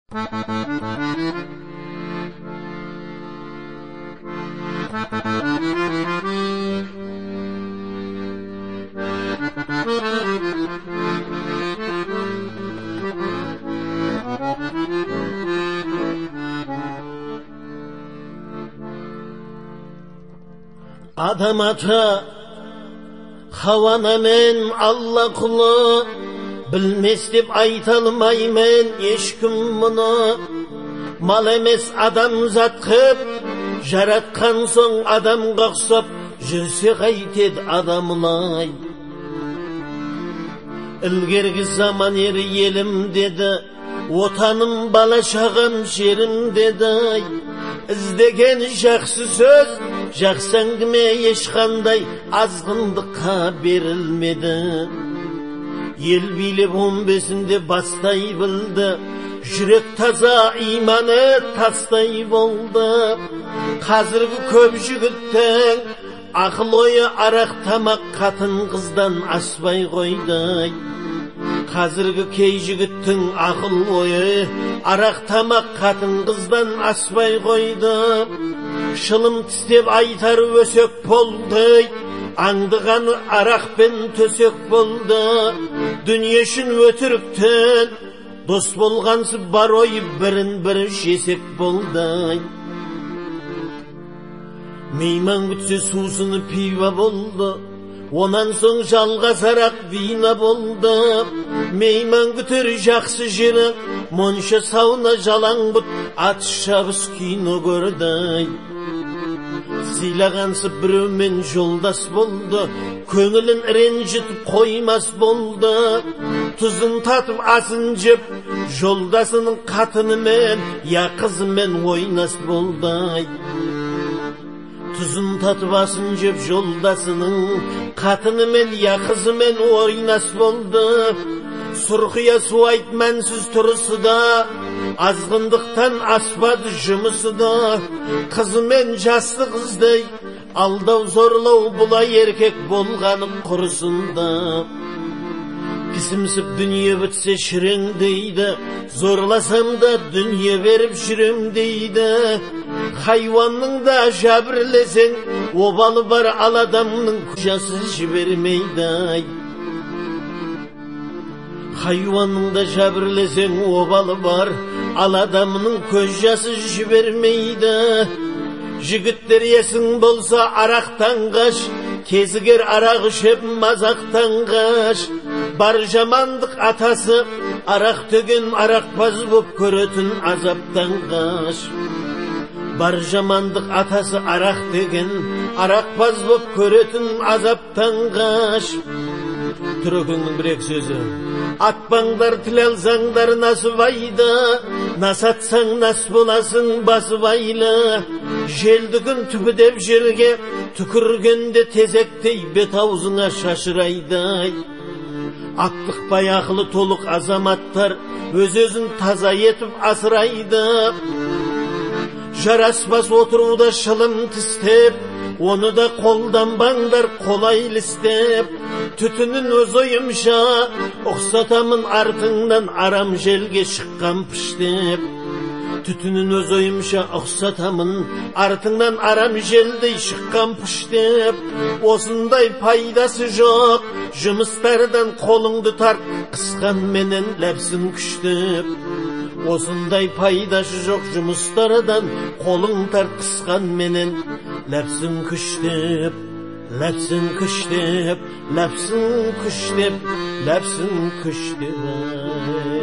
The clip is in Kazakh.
Adam ata havana men Allah kulu bilmez deb aytalmaymen eshkim buni mal emes adam zat qilib jaratgan so'ng adamga o'xshab jursa qayted adamlay ilgergi zaman eri yelim dedi otanım bala şağım şerim dedi izdegen жақсы söz жақсаңгime ешқандай азғындыққа берілмеді ел билеп 15-інде бастай білді жүрек таза иманы тастай болды қазіргі көп жігіттің ақыл ойы арақ тамақ қатын қыздан аспай қойды қазіргі кей жігіттің ақыл ойы арақ тамақ қатын қыздан аспай қойды шылым тістеп айтар өсек болды аңдығаны арақпен төсек болды дүние үшін өтіріктен дос болғансы бар ой бірін бірі жесек болды мейман күтсе сусыны пива болды онан соң жалғасарақ вина болды мейман күтер жақсы жері монша сауна жалаң бұт атыс шабыс кино көрді сыйлағансы біреумен жолдас болды көңілін ренжітіп қоймас болды тұзын татып асын жеп жолдасының қатынымен я қызымен ойнас болды тұзын татып асын жеп жолдасының қатынымен я қызымен ойнас болды сұрқия су айт мәнсіз тұрысы да азғындықтан аспады жұмысы да қызымен жасты қыздай алдау зорлау бұлай еркек болғаным құрысында кісімсіп дүние бітсе шірен дейді зорласам да дүние беріп жүрем дейді хайуанның да жәбірлесең обалы бар ал адамның күшасы жібермейді хайуанның да жәбірлесең обалы бар ал адамның көз жасы жібермейді жігіттер есің болса арақтан қаш кезігер арақ ішіп мазақтан қаш бар жамандық атасы арақ төген арақпаз боп көретін азаптан қаш бар жамандық атасы арақ деген арақпаз боп көретін азаптан қаш түрекеңнің бір-екі сөзі атпаңдар тіл алсаңдар насыбайды насатсаң нас боласың басыбайлы желді күн түбідеп жерге түкіргенде тезектей бет аузыңа шашырайды ақтықпай ақылы толық азаматтар өз-өзін таза етіп асырайды жараспас отыруда шылым тістеп оны да қолданбаңдар қолайлы істеп түтінін өз ойымша ұқсатамын артыңнан арам желге шыққан піштеп түтінін өз ойымша ұқсатамын артыңнан арам желдей шыққан піштеп осындай пайдасы жоқ жұмыстардан қолыңды тарт қысқан менен ләпсін күштеп осындай пайдасы жоқ жұмыстардан қолың тарт қысқан менен ләпсін күштеп ләпсін күштеп ләпсін күштеп ләпсін күштеп